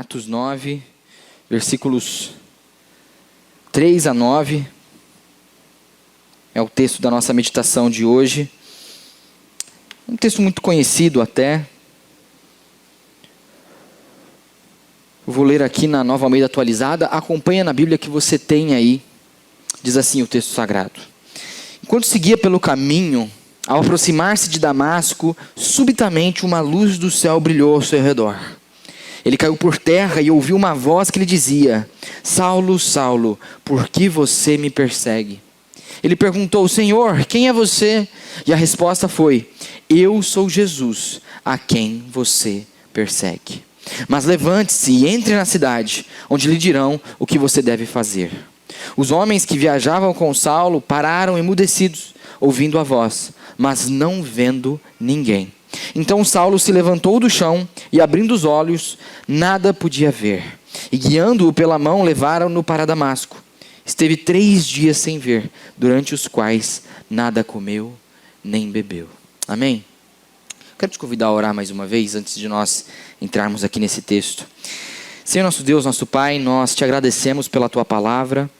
Atos 9, versículos 3 a 9. É o texto da nossa meditação de hoje. Um texto muito conhecido até. Eu vou ler aqui na Nova Almeida Atualizada. Acompanha na Bíblia que você tem aí. Diz assim o texto sagrado. Enquanto seguia pelo caminho, ao aproximar-se de Damasco, subitamente uma luz do céu brilhou ao seu redor. Ele caiu por terra e ouviu uma voz que lhe dizia: Saulo, Saulo, por que você me persegue? Ele perguntou: Senhor, quem é você? E a resposta foi: Eu sou Jesus, a quem você persegue. Mas levante-se e entre na cidade, onde lhe dirão o que você deve fazer. Os homens que viajavam com Saulo pararam emudecidos, ouvindo a voz, mas não vendo ninguém. Então Saulo se levantou do chão e, abrindo os olhos, nada podia ver. E guiando-o pela mão, levaram-no para Damasco. Esteve 3 dias sem ver, durante os quais nada comeu nem bebeu. Amém? Quero te convidar a orar mais uma vez, antes de nós entrarmos aqui nesse texto. Senhor nosso Deus, nosso Pai, nós te agradecemos pela Tua palavra.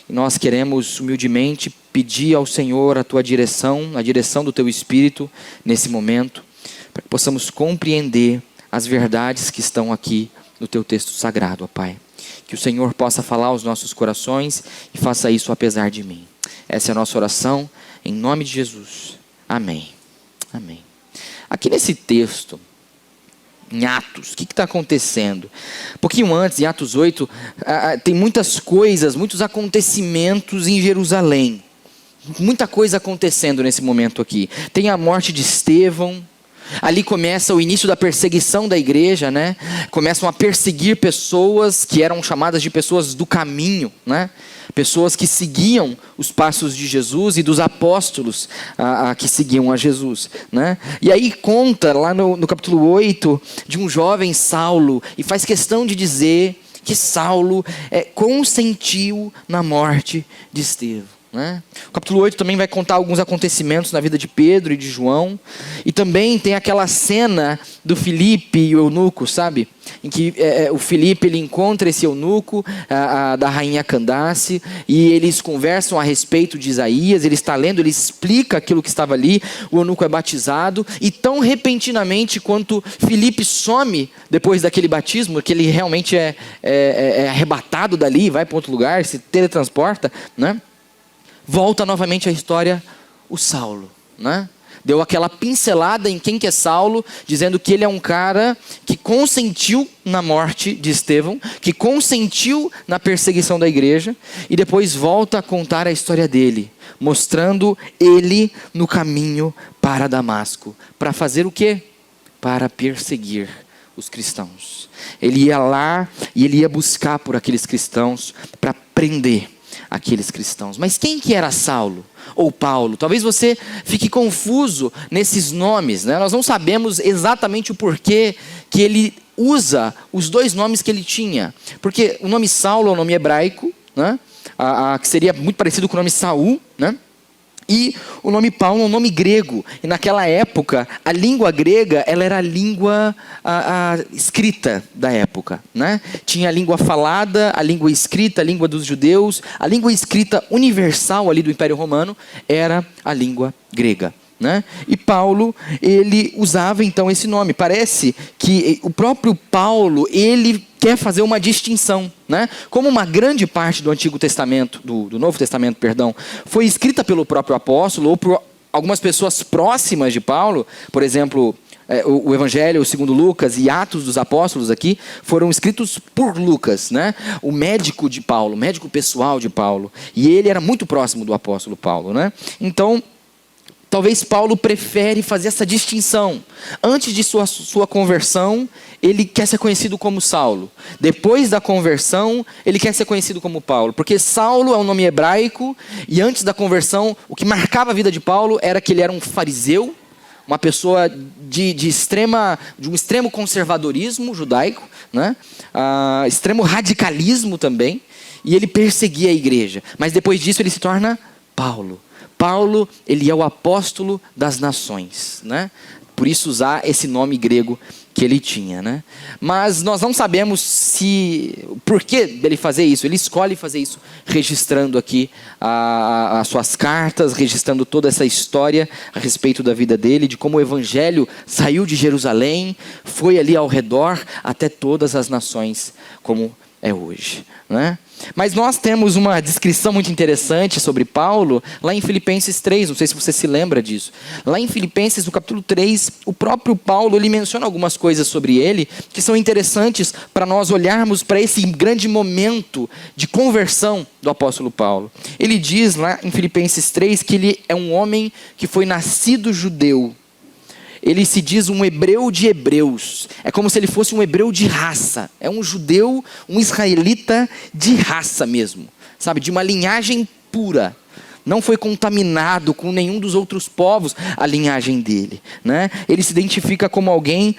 E nós queremos humildemente pedir ao Senhor a Tua direção, a direção do Teu Espírito nesse momento, para que possamos compreender as verdades que estão aqui no Teu texto sagrado, ó Pai. Que o Senhor possa falar aos nossos corações e faça isso apesar de mim. Essa é a nossa oração, em nome de Jesus. Amém. Amém. Aqui nesse texto, em Atos, o que está acontecendo? Um pouquinho antes, em Atos 8, tem muitas coisas, muitos acontecimentos em Jerusalém. Muita coisa acontecendo nesse momento aqui. Tem a morte de Estevão. Ali começa o início da perseguição da igreja, né? Começam a perseguir pessoas que eram chamadas de pessoas do caminho, né? Pessoas que seguiam os passos de Jesus e dos apóstolos que seguiam a Jesus, né? E aí conta lá no capítulo 8 de um jovem Saulo, e faz questão de dizer que Saulo consentiu na morte de Estevão. Né? O capítulo 8 também vai contar alguns acontecimentos na vida de Pedro e de João. E também tem aquela cena do Filipe e o eunuco, sabe? Em que o Filipe ele encontra esse eunuco da rainha Candace, e eles conversam a respeito de Isaías. Ele está lendo, ele explica aquilo que estava ali. O eunuco é batizado, e tão repentinamente quanto Filipe some depois daquele batismo, que ele realmente é arrebatado dali, vai para outro lugar, se teletransporta, né? Volta novamente a história, o Saulo, né? Deu aquela pincelada em quem que é Saulo, dizendo que ele é um cara que consentiu na morte de Estevão, que consentiu na perseguição da igreja, e depois volta a contar a história dele, mostrando ele no caminho para Damasco. Para fazer o quê? Para perseguir os cristãos. Ele ia lá e ele ia buscar por aqueles cristãos para prender aqueles cristãos. Mas quem que era Saulo ou Paulo? Talvez você fique confuso nesses nomes, né? Nós não sabemos exatamente o porquê que ele usa os 2 nomes que ele tinha. Porque o nome Saulo é um nome hebraico, né? Que seria muito parecido com o nome Saul, né? E o nome Paulo é um nome grego. E naquela época, a língua grega, ela era a língua escrita da época, né? Tinha a língua falada, a língua escrita, a língua dos judeus. A língua escrita universal ali do Império Romano era a língua grega, né? E Paulo, ele usava então esse nome. Parece que o próprio Paulo, ele quer fazer uma distinção, né? Como uma grande parte do Antigo Testamento, do Novo Testamento, perdão, foi escrita pelo próprio apóstolo ou por algumas pessoas próximas de Paulo. Por exemplo, o Evangelho segundo Lucas e Atos dos Apóstolos aqui foram escritos por Lucas, né? O médico de Paulo, o médico pessoal de Paulo. E ele era muito próximo do apóstolo Paulo, né? Então, talvez Paulo prefere fazer essa distinção. Antes de sua conversão, ele quer ser conhecido como Saulo. Depois da conversão, ele quer ser conhecido como Paulo. Porque Saulo é um nome hebraico, e antes da conversão, o que marcava a vida de Paulo era que ele era um fariseu, uma pessoa de um extremo conservadorismo judaico, né? Extremo radicalismo também, e ele perseguia a igreja. Mas depois disso ele se torna Paulo. Paulo, ele é o apóstolo das nações, né? por isso usar esse nome grego que ele tinha, né? Mas nós não sabemos por que dele fazer isso. Ele escolhe fazer isso registrando aqui as suas cartas, registrando toda essa história a respeito da vida dele, de como o evangelho saiu de Jerusalém, foi ali ao redor até todas as nações, como é hoje, né? Mas nós temos uma descrição muito interessante sobre Paulo lá em Filipenses 3, não sei se você se lembra disso. Lá em Filipenses, no capítulo 3, o próprio Paulo, ele menciona algumas coisas sobre ele que são interessantes para nós olharmos para esse grande momento de conversão do apóstolo Paulo. Ele diz lá em Filipenses 3 que ele é um homem que foi nascido judeu. Ele se diz um hebreu de hebreus. É como se ele fosse um hebreu de raça. É um judeu, um israelita de raça mesmo. Sabe, de uma linhagem pura. Não foi contaminado com nenhum dos outros povos a linhagem dele, né? Ele se identifica como alguém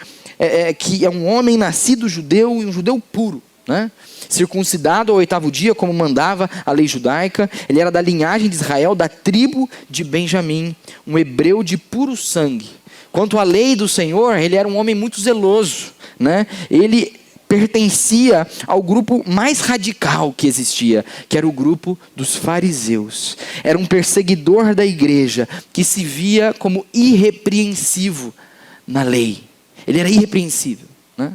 que é um homem nascido judeu e um judeu puro, né? Circuncidado ao 8º dia, como mandava a lei judaica. Ele era da linhagem de Israel, da tribo de Benjamim. Um hebreu de puro sangue. Quanto à lei do Senhor, ele era um homem muito zeloso, né? Ele pertencia ao grupo mais radical que existia, que era o grupo dos fariseus. Era um perseguidor da igreja, que se via como irrepreensivo na lei. Ele era irrepreensível, né?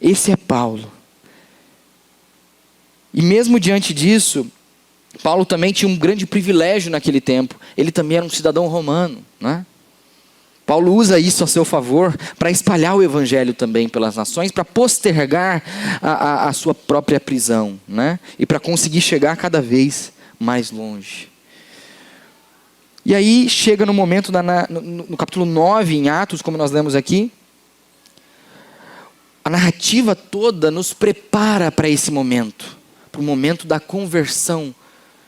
Esse é Paulo. E mesmo diante disso, Paulo também tinha um grande privilégio naquele tempo. Ele também era um cidadão romano, né? Paulo usa isso a seu favor para espalhar o evangelho também pelas nações, para postergar a sua própria prisão, né? E para conseguir chegar cada vez mais longe. E aí chega no momento, no capítulo 9, em Atos, como nós lemos aqui, a narrativa toda nos prepara para esse momento, para o momento da conversão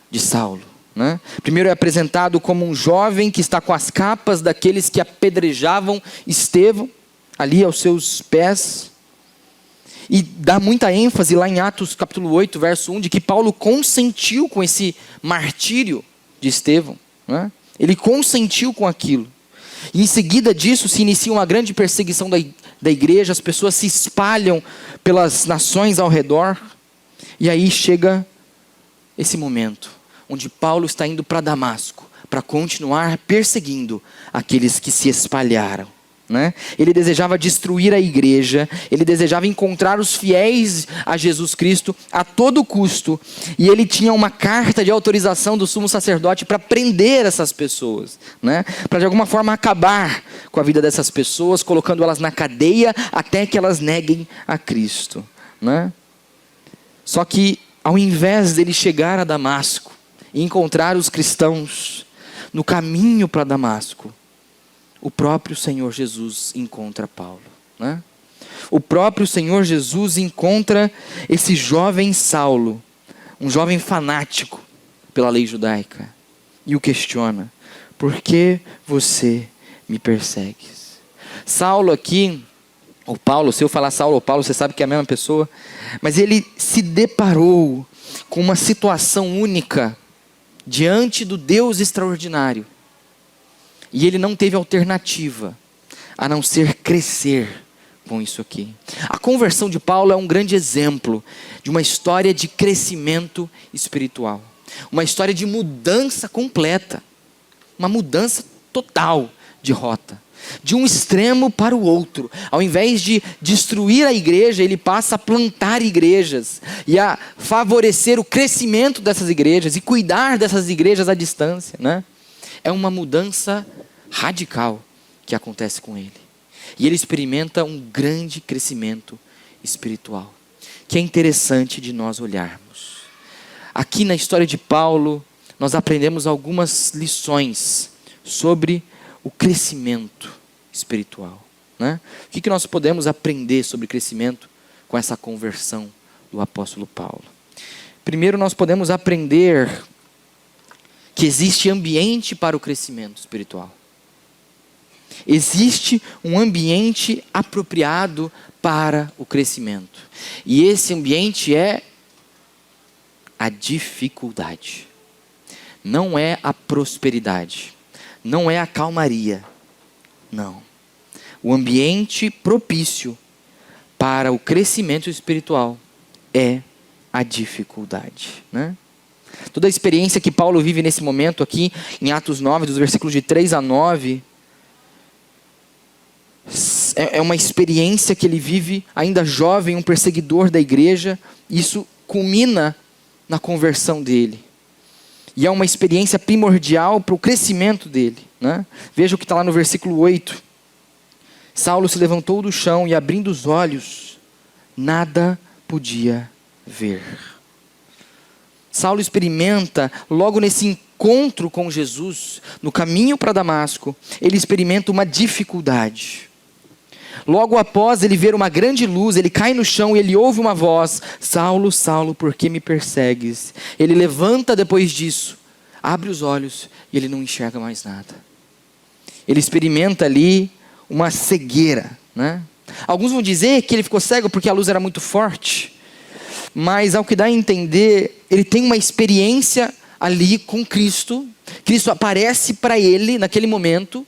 de Saulo. Né? Primeiro é apresentado como um jovem que está com as capas daqueles que apedrejavam Estevão, ali aos seus pés. E dá muita ênfase lá em Atos capítulo 8, verso 1, de que Paulo consentiu com esse martírio de Estevão. Né? Ele consentiu com aquilo. E em seguida disso se inicia uma grande perseguição da igreja, as pessoas se espalham pelas nações ao redor. E aí chega esse momento onde Paulo está indo para Damasco, para continuar perseguindo aqueles que se espalharam, né? Ele desejava destruir a igreja, ele desejava encontrar os fiéis a Jesus Cristo a todo custo, e ele tinha uma carta de autorização do sumo sacerdote para prender essas pessoas, né? Para de alguma forma acabar com a vida dessas pessoas, colocando elas na cadeia até que elas neguem a Cristo, né? Só que ao invés dele chegar a Damasco e encontrar os cristãos no caminho para Damasco, o próprio Senhor Jesus encontra Paulo, né? O próprio Senhor Jesus encontra esse jovem Saulo, um jovem fanático pela lei judaica, e o questiona: por que você me persegues? Saulo aqui, ou Paulo, se eu falar Saulo ou Paulo, você sabe que é a mesma pessoa, mas ele se deparou com uma situação única diante do Deus extraordinário. E ele não teve alternativa a não ser crescer com isso aqui. A conversão de Paulo é um grande exemplo de uma história de crescimento espiritual. Uma história de mudança completa. Uma mudança total de rota. De um extremo para o outro. Ao invés de destruir a igreja, ele passa a plantar igrejas e a favorecer o crescimento dessas igrejas e cuidar dessas igrejas à distância, né? É uma mudança radical que acontece com ele. E ele experimenta um grande crescimento espiritual, que é interessante de nós olharmos. Aqui na história de Paulo, nós aprendemos algumas lições sobre o crescimento espiritual, né? O que nós podemos aprender sobre crescimento com essa conversão do apóstolo Paulo? Primeiro, nós podemos aprender que existe ambiente para o crescimento espiritual. Existe um ambiente apropriado para o crescimento. E esse ambiente é a dificuldade. Não é a prosperidade. Não é a calmaria. Não. O ambiente propício para o crescimento espiritual é a dificuldade, né? Toda a experiência que Paulo vive nesse momento aqui, em Atos 9, dos versículos de 3 a 9, é uma experiência que ele vive ainda jovem, um perseguidor da igreja. Isso culmina na conversão dele. E é uma experiência primordial para o crescimento dele, né? Veja o que está lá no versículo 8. Saulo se levantou do chão e, abrindo os olhos, nada podia ver. Saulo experimenta, logo nesse encontro com Jesus, no caminho para Damasco, ele experimenta uma dificuldade. Logo após ele ver uma grande luz, ele cai no chão e ele ouve uma voz: Saulo, Saulo, por que me persegues? Ele levanta depois disso, abre os olhos e ele não enxerga mais nada. Ele experimenta ali uma cegueira, né? Alguns vão dizer que ele ficou cego porque a luz era muito forte, mas ao que dá a entender, ele tem uma experiência ali com Cristo. Cristo aparece para ele naquele momento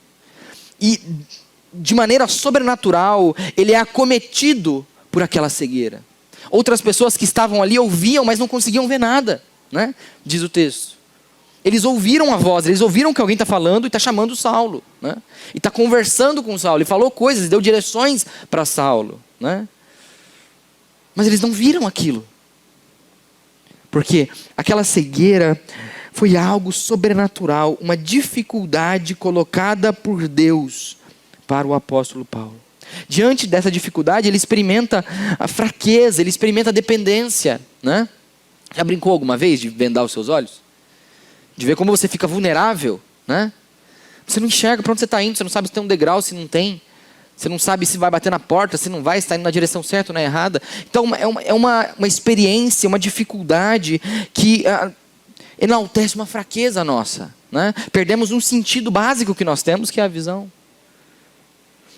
e, de maneira sobrenatural, ele é acometido por aquela cegueira. Outras pessoas que estavam ali ouviam, mas não conseguiam ver nada, né? Diz o texto. Eles ouviram a voz, eles ouviram que alguém está falando e está chamando Saulo, né? E está conversando com Saulo, e falou coisas, deu direções para Saulo, né? Mas eles não viram aquilo. Porque aquela cegueira foi algo sobrenatural, uma dificuldade colocada por Deus para o apóstolo Paulo. Diante dessa dificuldade, ele experimenta a fraqueza, ele experimenta a dependência, né? Já brincou alguma vez de vendar os seus olhos? De ver como você fica vulnerável, né? Você não enxerga para onde você está indo, você não sabe se tem um degrau, se não tem. Você não sabe se vai bater na porta, se não vai, se está indo na direção certa ou na errada. Então é uma experiência, uma dificuldade que enaltece uma fraqueza nossa, né? Perdemos um sentido básico que nós temos, que é a visão.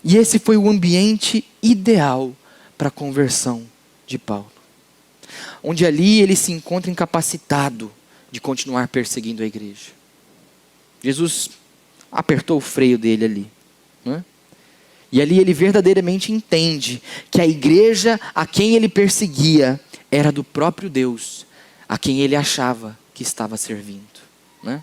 E esse foi o ambiente ideal para a conversão de Paulo. Onde ali ele se encontra incapacitado de continuar perseguindo a igreja. Jesus apertou o freio dele ali, né? E ali ele verdadeiramente entende que a igreja a quem ele perseguia era do próprio Deus, a quem ele achava que estava servindo, né?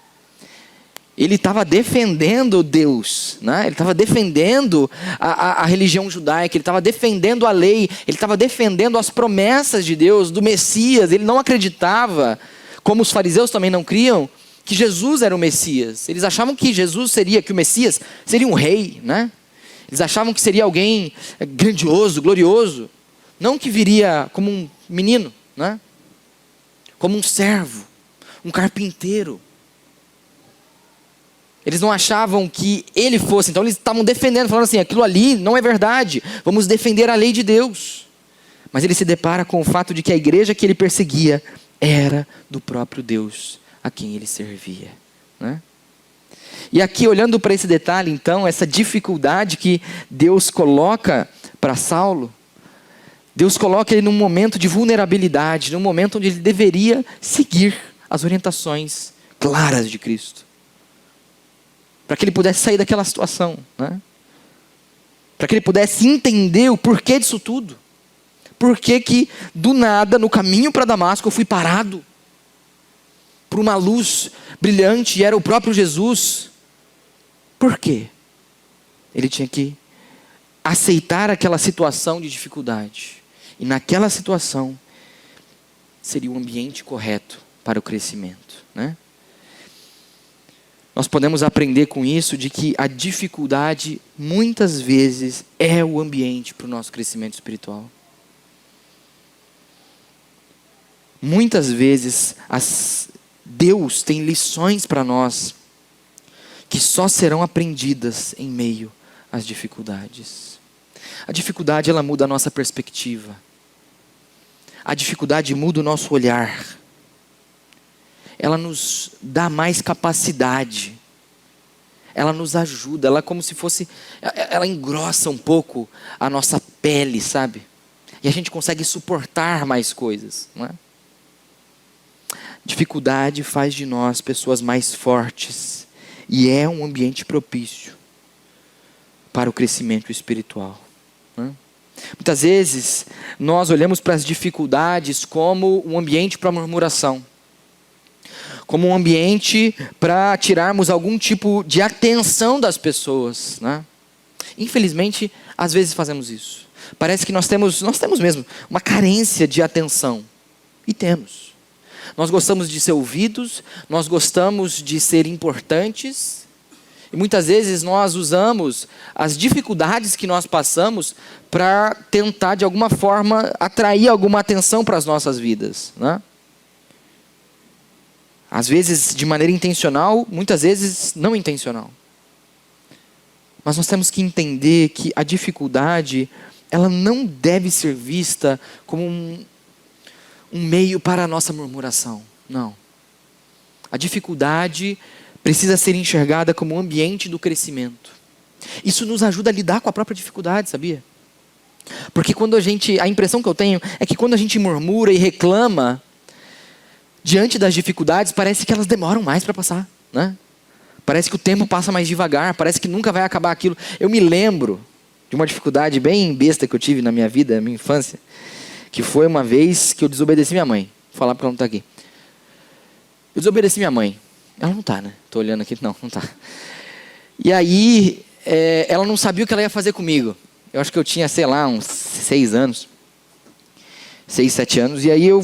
Ele estava defendendo Deus, né? Ele estava defendendo a religião judaica, ele estava defendendo a lei, ele estava defendendo as promessas de Deus, do Messias. Ele não acreditava, como os fariseus também não criam, que Jesus era o Messias. Eles achavam que que o Messias seria um rei, né? Eles achavam que seria alguém grandioso, glorioso. Não que viria como um menino, né? Como um servo, um carpinteiro. Eles não achavam que ele fosse. Então eles estavam defendendo, falando assim: aquilo ali não é verdade. Vamos defender a lei de Deus. Mas ele se depara com o fato de que a igreja que ele perseguia era do próprio Deus a quem ele servia, né? E aqui, olhando para esse detalhe, então, essa dificuldade que Deus coloca para Saulo, Deus coloca ele num momento de vulnerabilidade, num momento onde ele deveria seguir as orientações claras de Cristo, para que ele pudesse sair daquela situação, né? Para que ele pudesse entender o porquê disso tudo. Por que do nada, no caminho para Damasco, eu fui parado por uma luz brilhante e era o próprio Jesus? Por quê? Ele tinha que aceitar aquela situação de dificuldade. E naquela situação, seria o ambiente correto para o crescimento, né? Nós podemos aprender com isso de que a dificuldade, muitas vezes, é o ambiente para o nosso crescimento espiritual. Muitas vezes, Deus tem lições para nós que só serão aprendidas em meio às dificuldades. A dificuldade, ela muda a nossa perspectiva. A dificuldade muda o nosso olhar. Ela nos dá mais capacidade. Ela nos ajuda. Ela é como se fosse... Ela engrossa um pouco a nossa pele, sabe? E a gente consegue suportar mais coisas, não é? Dificuldade faz de nós pessoas mais fortes. E é um ambiente propício para o crescimento espiritual, né? Muitas vezes nós olhamos para as dificuldades como um ambiente para murmuração, como um ambiente para tirarmos algum tipo de atenção das pessoas, né? Infelizmente, às vezes fazemos isso. Parece que nós temos mesmo uma carência de atenção. E temos. Nós gostamos de ser ouvidos, nós gostamos de ser importantes. E muitas vezes nós usamos as dificuldades que nós passamos para tentar, de alguma forma, atrair alguma atenção para as nossas vidas, né? Às vezes de maneira intencional, muitas vezes não intencional. Mas nós temos que entender que a dificuldade, ela não deve ser vista como um meio para a nossa murmuração. Não. A dificuldade precisa ser enxergada como um ambiente do crescimento. Isso nos ajuda a lidar com a própria dificuldade, sabia? Porque a impressão que eu tenho é que quando a gente murmura e reclama, diante das dificuldades, parece que elas demoram mais para passar, né? Parece que o tempo passa mais devagar, parece que nunca vai acabar aquilo. Eu me lembro de uma dificuldade bem besta que eu tive na minha vida, na minha infância, que foi uma vez que eu desobedeci minha mãe. Vou falar porque ela não está aqui. Eu desobedeci minha mãe. Ela não está, né? Estou olhando aqui, não está. E aí, ela não sabia o que ela ia fazer comigo. Eu acho que eu tinha, sei lá, uns 6 anos. 6, 7 anos. E aí eu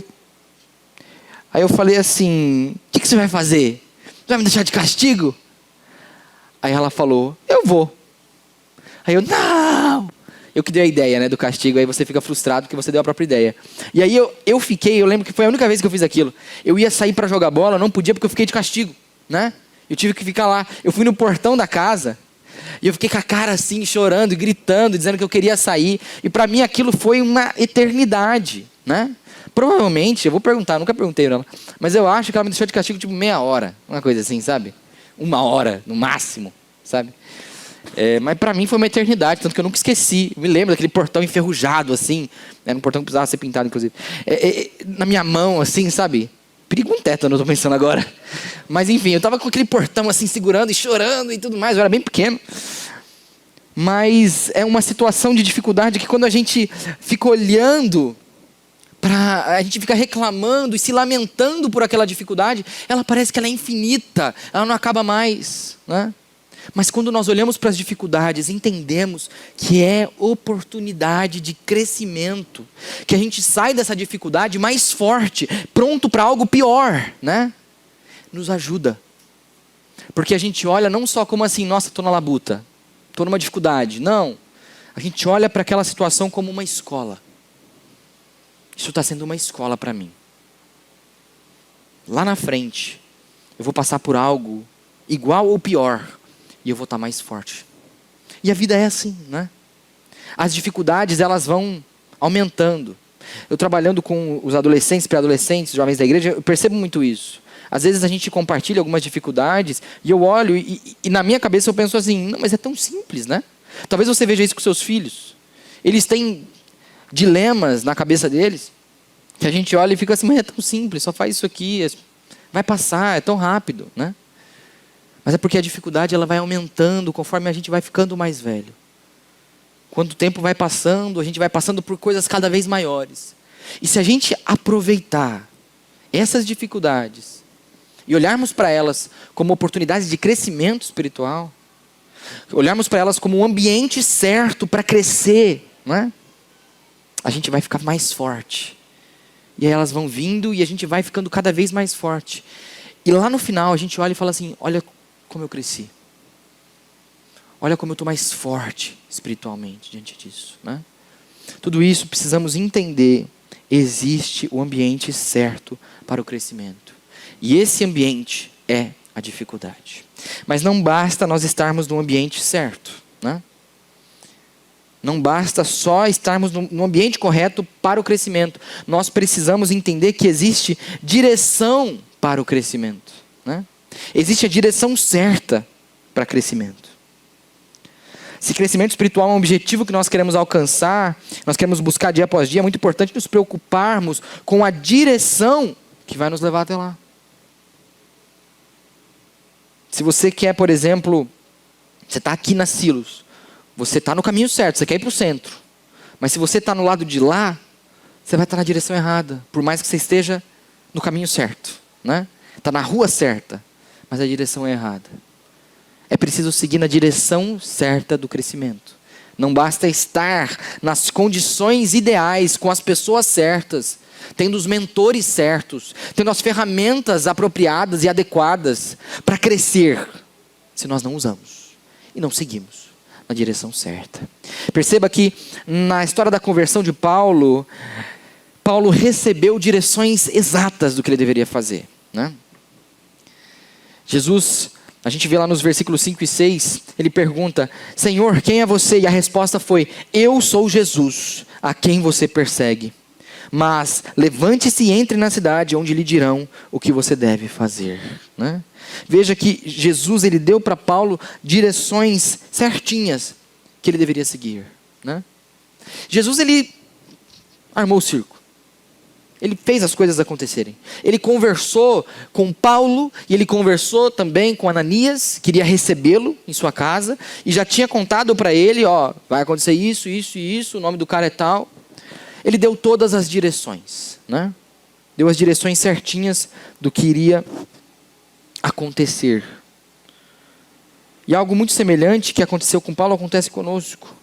falei assim, o que você vai fazer? Você vai me deixar de castigo? Aí ela falou, eu vou. Aí eu, não! Eu que dei a ideia, né, do castigo. Aí você fica frustrado porque você deu a própria ideia. E aí eu lembro que foi a única vez que eu fiz aquilo. Eu ia sair para jogar bola, não podia porque eu fiquei de castigo, né? Eu tive que ficar lá. Eu fui no portão da casa e eu fiquei com a cara assim, chorando, gritando, dizendo que eu queria sair. E para mim aquilo foi uma eternidade, né? Provavelmente, eu vou perguntar, nunca perguntei pra ela, mas eu acho que ela me deixou de castigo tipo meia hora, uma coisa assim, sabe? 1 hora, no máximo, sabe? Mas pra mim foi uma eternidade, tanto que eu nunca esqueci. Eu me lembro daquele portão enferrujado, assim, era um portão que precisava ser pintado, inclusive. Na minha mão, assim, sabe? Perigo um tétano, eu tô pensando agora. Mas enfim, eu tava com aquele portão assim, segurando e chorando e tudo mais, eu era bem pequeno. Mas é uma situação de dificuldade que quando a gente fica olhando, a gente fica reclamando e se lamentando por aquela dificuldade, ela parece que ela é infinita, ela não acaba mais, né? Mas quando nós olhamos para as dificuldades, entendemos que é oportunidade de crescimento, que a gente sai dessa dificuldade mais forte, pronto para algo pior, né? Nos ajuda. Porque a gente olha não só como assim, nossa, estou na labuta, estou numa dificuldade. Não. A gente olha para aquela situação como uma escola. Isso está sendo uma escola para mim. Lá na frente, eu vou passar por algo igual ou pior, e eu vou estar mais forte. E a vida é assim, né? As dificuldades, elas vão aumentando. Eu trabalhando com os adolescentes, pré-adolescentes, jovens da igreja, eu percebo muito isso. Às vezes a gente compartilha algumas dificuldades, e eu olho, e na minha cabeça eu penso assim, não, mas é tão simples, né? Talvez você veja isso com seus filhos. Eles têm dilemas na cabeça deles, que a gente olha e fica assim, mas é tão simples, só faz isso aqui, vai passar, é tão rápido, né? Mas é porque a dificuldade ela vai aumentando conforme a gente vai ficando mais velho. Quando o tempo vai passando, a gente vai passando por coisas cada vez maiores. E se a gente aproveitar essas dificuldades e olharmos para elas como oportunidades de crescimento espiritual, olharmos para elas como um ambiente certo para crescer, não é? A gente vai ficar mais forte. E aí elas vão vindo e a gente vai ficando cada vez mais forte. E lá no final a gente olha e fala assim, olha como eu cresci. Olha como eu estou mais forte espiritualmente diante disso, né? Tudo isso precisamos entender. Existe o ambiente certo para o crescimento. E esse ambiente é a dificuldade. Mas não basta nós estarmos no ambiente certo, né? Não basta só estarmos no ambiente correto para o crescimento. Nós precisamos entender que existe direção para o crescimento, né? Existe a direção certa para crescimento. Se crescimento espiritual é um objetivo que nós queremos alcançar, nós queremos buscar dia após dia, é muito importante nos preocuparmos com a direção que vai nos levar até lá. Se você quer, por exemplo, você está aqui na Silos, Você está no caminho certo, você quer ir para o centro. Mas se você está no lado de lá, você vai estar na direção errada. Por mais que você esteja no caminho certo. Né? Está na rua certa, mas a direção é errada. É preciso seguir na direção certa do crescimento. Não basta estar nas condições ideais, com as pessoas certas, tendo os mentores certos, tendo as ferramentas apropriadas e adequadas para crescer, se nós não usamos e não seguimos na direção certa. Perceba que na história da conversão de Paulo, Paulo recebeu direções exatas do que ele deveria fazer. Né? Jesus, a gente vê lá nos versículos 5 e 6, ele pergunta: Senhor, quem é você? E a resposta foi: eu sou Jesus, a quem você persegue. Mas levante-se e entre na cidade, onde lhe dirão o que você deve fazer. Né? Veja que Jesus, ele deu para Paulo direções certinhas que ele deveria seguir. Né? Jesus, ele armou o circo. Ele fez as coisas acontecerem. Ele conversou com Paulo e ele conversou também com Ananias, queria recebê-lo em sua casa e já tinha contado para ele, ó, vai acontecer isso, isso e isso, o nome do cara é tal. Ele deu todas as direções, né? Deu as direções certinhas do que iria acontecer. E algo muito semelhante que aconteceu com Paulo acontece conosco.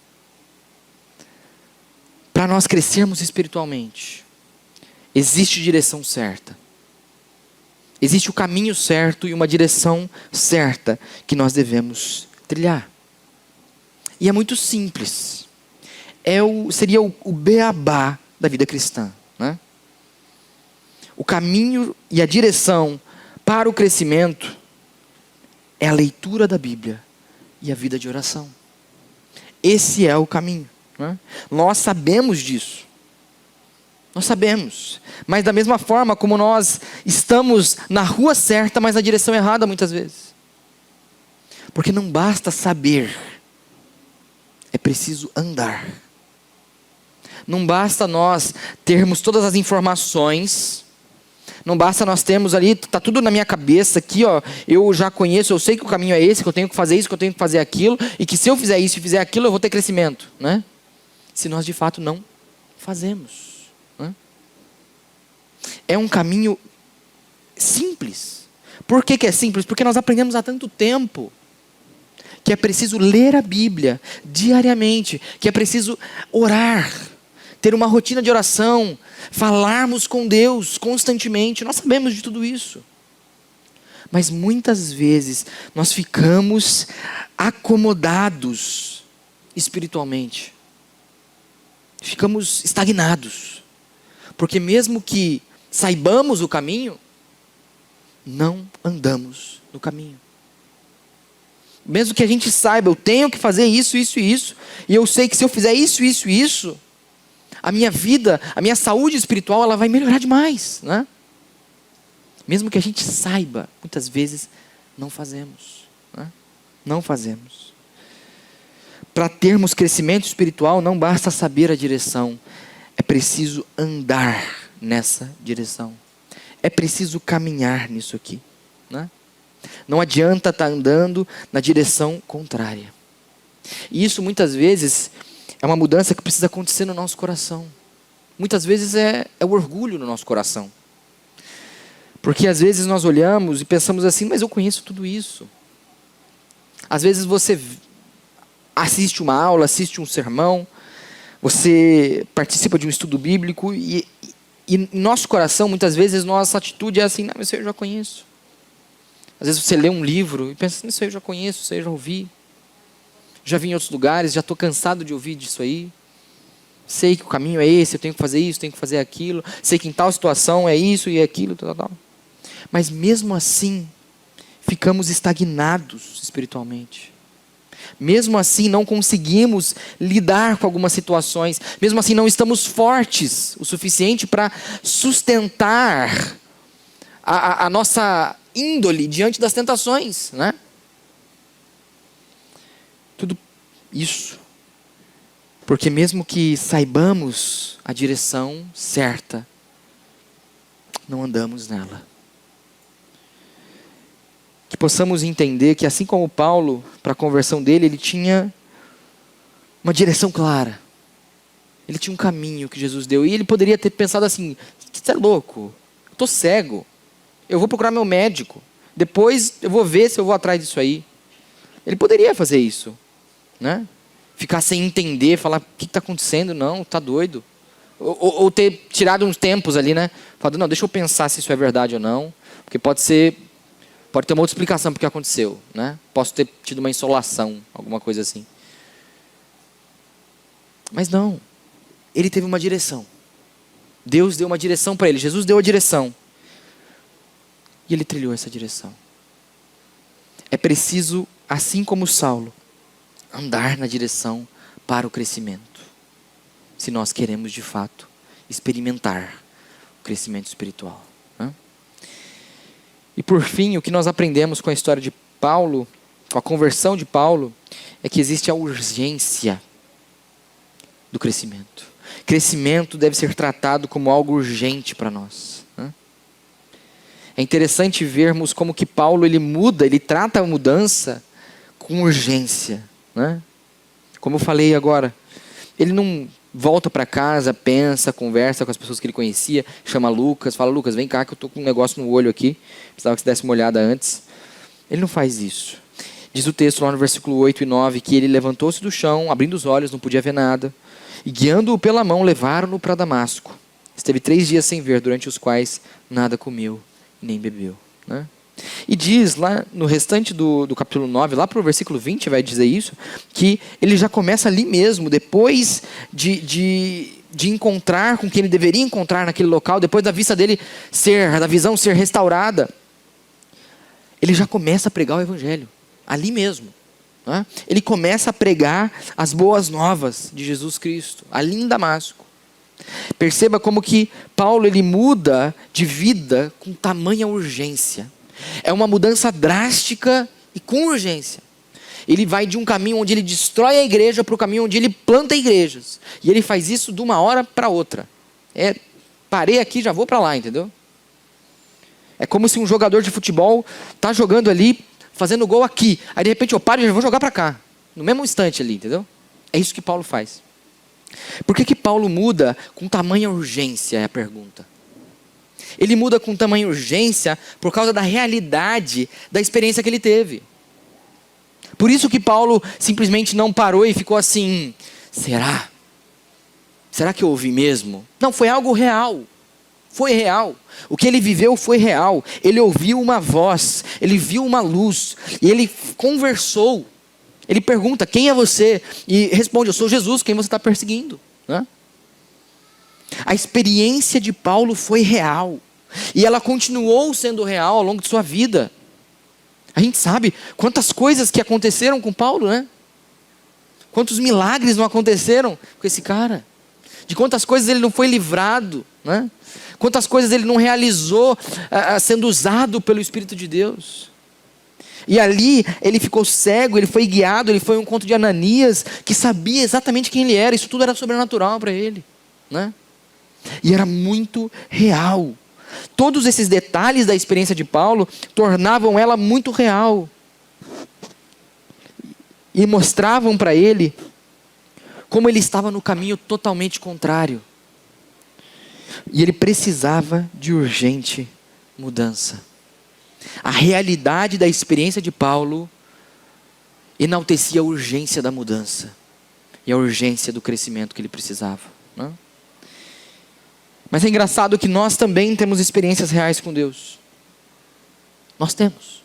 Para nós crescermos espiritualmente, existe direção certa. Existe o caminho certo e uma direção certa que nós devemos trilhar. E é muito simples. Seria o beabá da vida cristã. Né? O caminho e a direção para o crescimento é a leitura da Bíblia e a vida de oração. Esse é o caminho. Né? Nós sabemos disso. Nós sabemos. Mas da mesma forma como nós estamos na rua certa, mas na direção errada muitas vezes. Porque não basta saber. É preciso andar. Não basta nós termos todas as informações. Não basta nós termos ali, está tudo na minha cabeça aqui, ó, eu já conheço, eu sei que o caminho é esse, que eu tenho que fazer isso, que eu tenho que fazer aquilo, e que se eu fizer isso e fizer aquilo, eu vou ter crescimento. Né? Se nós de fato não fazemos. Né? É um caminho simples. Por que é simples? Porque nós aprendemos há tanto tempo que é preciso ler a Bíblia diariamente, que é preciso orar, ter uma rotina de oração, falarmos com Deus constantemente. Nós sabemos de tudo isso. Mas muitas vezes nós ficamos acomodados espiritualmente. Ficamos estagnados. Porque mesmo que saibamos o caminho, não andamos no caminho. Mesmo que a gente saiba, eu tenho que fazer isso, isso e isso, e eu sei que se eu fizer isso, isso e isso, a minha vida, a minha saúde espiritual, ela vai melhorar demais. Né? Mesmo que a gente saiba, muitas vezes não fazemos. Né? Não fazemos. Para termos crescimento espiritual, não basta saber a direção. É preciso andar nessa direção. É preciso caminhar nisso aqui. Né? Não adianta estar andando na direção contrária. E isso muitas vezes é uma mudança que precisa acontecer no nosso coração. Muitas vezes é o orgulho no nosso coração. Porque às vezes nós olhamos e pensamos assim, mas eu conheço tudo isso. Às vezes você assiste uma aula, assiste um sermão, você participa de um estudo bíblico e em nosso coração, muitas vezes, nossa atitude é assim, não, isso aí eu já conheço. Às vezes você lê um livro e pensa, isso aí eu já conheço, isso aí eu já ouvi. Já vi em outros lugares, já estou cansado de ouvir disso aí. Sei que o caminho é esse, eu tenho que fazer isso, tenho que fazer aquilo. Sei que em tal situação é isso e aquilo, tal. Mas mesmo assim, ficamos estagnados espiritualmente. Mesmo assim, não conseguimos lidar com algumas situações. Mesmo assim, não estamos fortes o suficiente para sustentar a nossa índole diante das tentações. Né? Tudo isso. Porque mesmo que saibamos a direção certa, não andamos nela. Que possamos entender que assim como Paulo, para a conversão dele, ele tinha uma direção clara. Ele tinha um caminho que Jesus deu. E ele poderia ter pensado assim: você é louco, eu estou cego, eu vou procurar meu médico, depois eu vou ver se eu vou atrás disso aí. Ele poderia fazer isso, né? Ficar sem entender, falar: o que está acontecendo? Não, está doido. Ou ter tirado uns tempos ali, né? Falando: não, deixa eu pensar se isso é verdade ou não. Porque pode ter uma outra explicação para o que aconteceu, né? Posso ter tido uma insolação, alguma coisa assim. Mas não. Ele teve uma direção. Deus deu uma direção para ele. Jesus deu a direção. E ele trilhou essa direção. É preciso, assim como Saulo, andar na direção para o crescimento. Se nós queremos, de fato, experimentar o crescimento espiritual, né? E por fim, o que nós aprendemos com a história de Paulo, com a conversão de Paulo, é que existe a urgência do crescimento. Crescimento deve ser tratado como algo urgente para nós, né? É interessante vermos como que Paulo ele trata a mudança com urgência, né? Como eu falei agora, ele não volta para casa, pensa, conversa com as pessoas que ele conhecia, chama Lucas, fala: Lucas, vem cá que eu estou com um negócio no olho aqui, precisava que você desse uma olhada antes. Ele não faz isso. Diz o texto lá no versículo 8 e 9, que ele levantou-se do chão, abrindo os olhos, não podia ver nada, e guiando-o pela mão, levaram-no para Damasco. Esteve 3 dias sem ver, durante os quais nada comeu, nem bebeu, né? E diz lá no restante do capítulo 9, lá para o versículo 20 vai dizer isso, que ele já começa ali mesmo, depois de encontrar com quem ele deveria encontrar naquele local, depois da da visão ser restaurada, ele já começa a pregar o evangelho, ali mesmo, né? Ele começa a pregar as boas novas de Jesus Cristo, ali em Damasco. Perceba como que Paulo ele muda de vida com tamanha urgência. É uma mudança drástica e com urgência. Ele vai de um caminho onde ele destrói a igreja para o caminho onde ele planta igrejas. E ele faz isso de uma hora para outra. Parei aqui, já vou para lá, entendeu? É como se um jogador de futebol está jogando ali, fazendo gol aqui. Aí de repente eu paro e já vou jogar para cá. No mesmo instante ali, entendeu? É isso que Paulo faz. Por que Paulo muda com tamanha urgência, é a pergunta. Ele muda com tamanha urgência por causa da realidade da experiência que ele teve. Por isso que Paulo simplesmente não parou e ficou assim: será? Será que eu ouvi mesmo? Não, foi algo real. Foi real. O que ele viveu foi real. Ele ouviu uma voz, ele viu uma luz, e ele conversou. Ele pergunta: quem é você? E responde: eu sou Jesus, quem você está perseguindo, né? A experiência de Paulo foi real. E ela continuou sendo real ao longo de sua vida. A gente sabe quantas coisas que aconteceram com Paulo, né? Quantos milagres não aconteceram com esse cara. De quantas coisas ele não foi livrado, né? Quantas coisas ele não realizou sendo usado pelo Espírito de Deus. E ali ele ficou cego, ele foi guiado, ele foi ao encontro de Ananias, que sabia exatamente quem ele era. Isso tudo era sobrenatural para ele, né? E era muito real. Todos esses detalhes da experiência de Paulo tornavam ela muito real. E mostravam para ele como ele estava no caminho totalmente contrário. E ele precisava de urgente mudança. A realidade da experiência de Paulo enaltecia a urgência da mudança e a urgência do crescimento que ele precisava, né? Mas é engraçado que nós também temos experiências reais com Deus. Nós temos.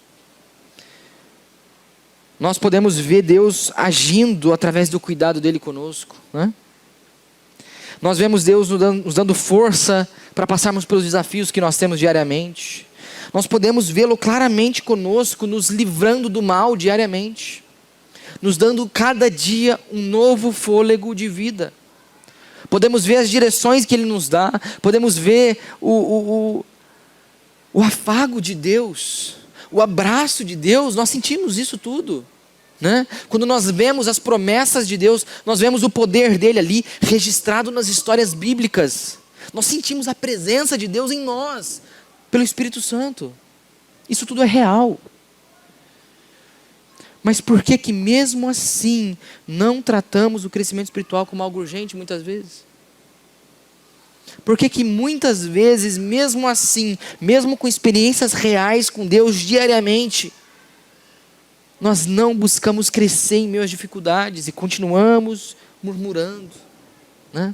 Nós podemos ver Deus agindo através do cuidado dele conosco, né? Nós vemos Deus nos dando força para passarmos pelos desafios que nós temos diariamente. Nós podemos vê-lo claramente conosco, nos livrando do mal diariamente, nos dando cada dia um novo fôlego de vida. Podemos ver as direções que Ele nos dá, podemos ver o afago de Deus, o abraço de Deus. Nós sentimos isso tudo, né? Quando nós vemos as promessas de Deus, nós vemos o poder dele ali registrado nas histórias bíblicas. Nós sentimos a presença de Deus em nós, pelo Espírito Santo. Isso tudo é real. Mas por que que mesmo assim não tratamos o crescimento espiritual como algo urgente muitas vezes? Por que que muitas vezes, mesmo assim, mesmo com experiências reais com Deus diariamente, nós não buscamos crescer em meio às dificuldades e continuamos murmurando, né?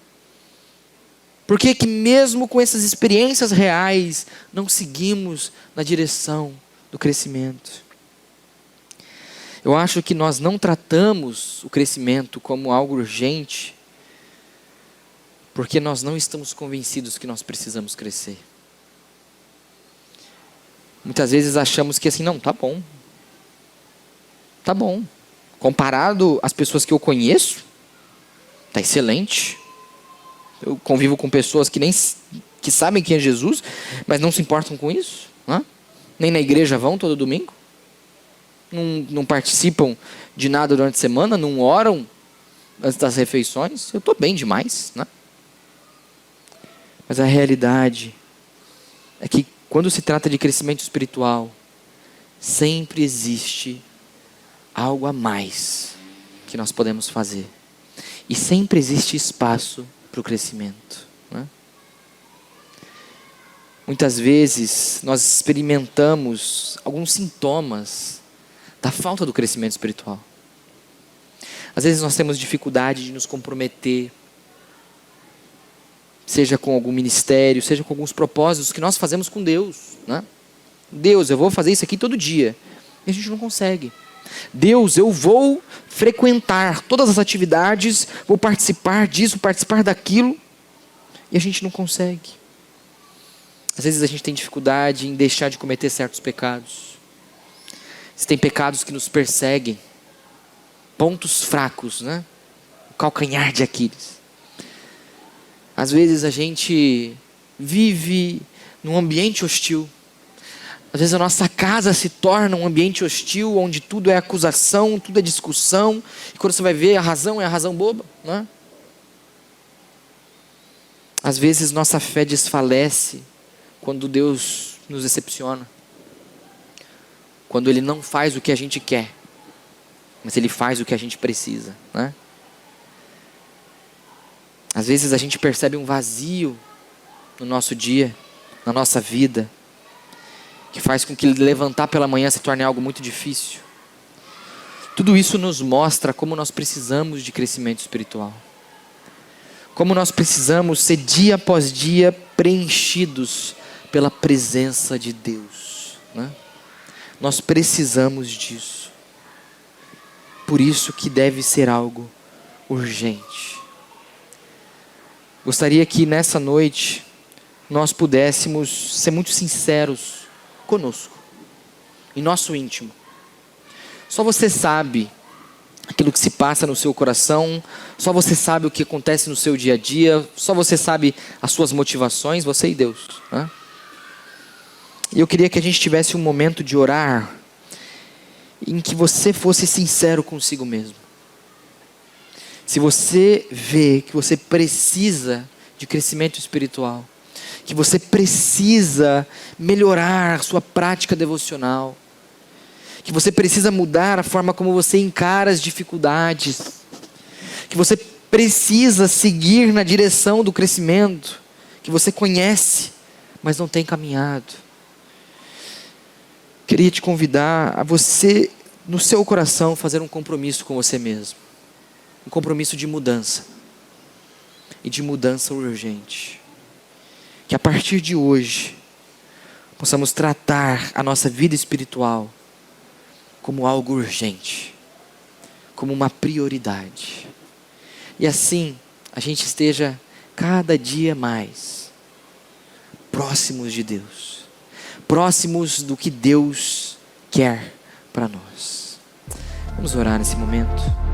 Por que que mesmo com essas experiências reais, não seguimos na direção do crescimento? Eu acho que nós não tratamos o crescimento como algo urgente, porque nós não estamos convencidos que nós precisamos crescer. Muitas vezes achamos que assim, não, tá bom. Tá bom. Comparado às pessoas que eu conheço, tá excelente. Eu convivo com pessoas que sabem quem é Jesus, mas não se importam com isso, né? Nem na igreja vão todo domingo. Não participam de nada durante a semana, não oram antes das refeições. Eu estou bem demais, né? Mas a realidade é que quando se trata de crescimento espiritual, sempre existe algo a mais que nós podemos fazer. E sempre existe espaço para o crescimento, né? Muitas vezes nós experimentamos alguns sintomas da falta do crescimento espiritual. Às vezes nós temos dificuldade de nos comprometer, seja com algum ministério, seja com alguns propósitos que nós fazemos com Deus, né? Deus, eu vou fazer isso aqui todo dia. E a gente não consegue. Deus, eu vou frequentar todas as atividades, vou participar disso, participar daquilo, e a gente não consegue. Às vezes a gente tem dificuldade em deixar de cometer certos pecados. Tem pecados que nos perseguem, pontos fracos, né? O calcanhar de Aquiles. Às vezes a gente vive num ambiente hostil. Às vezes a nossa casa se torna um ambiente hostil, onde tudo é acusação, tudo é discussão. E quando você vai ver, a razão é a razão boba, né? Às vezes nossa fé desfalece quando Deus nos decepciona. Quando Ele não faz o que a gente quer, mas Ele faz o que a gente precisa, né? Às vezes a gente percebe um vazio no nosso dia, na nossa vida, que faz com que levantar pela manhã se torne algo muito difícil. Tudo isso nos mostra como nós precisamos de crescimento espiritual. Como nós precisamos ser dia após dia preenchidos pela presença de Deus, né? Nós precisamos disso. Por isso que deve ser algo urgente. Gostaria que nessa noite nós pudéssemos ser muito sinceros conosco, em nosso íntimo. Só você sabe aquilo que se passa no seu coração, só você sabe o que acontece no seu dia a dia, só você sabe as suas motivações, você e Deus, né? E eu queria que a gente tivesse um momento de orar, em que você fosse sincero consigo mesmo. Se você vê que você precisa de crescimento espiritual, que você precisa melhorar sua prática devocional, que você precisa mudar a forma como você encara as dificuldades, que você precisa seguir na direção do crescimento, que você conhece, mas não tem caminhado. Queria te convidar a você, no seu coração, fazer um compromisso com você mesmo. Um compromisso de mudança. E de mudança urgente. Que a partir de hoje, possamos tratar a nossa vida espiritual como algo urgente. Como uma prioridade. E assim, a gente esteja cada dia mais próximos de Deus. Próximos do que Deus quer para nós. Vamos orar nesse momento.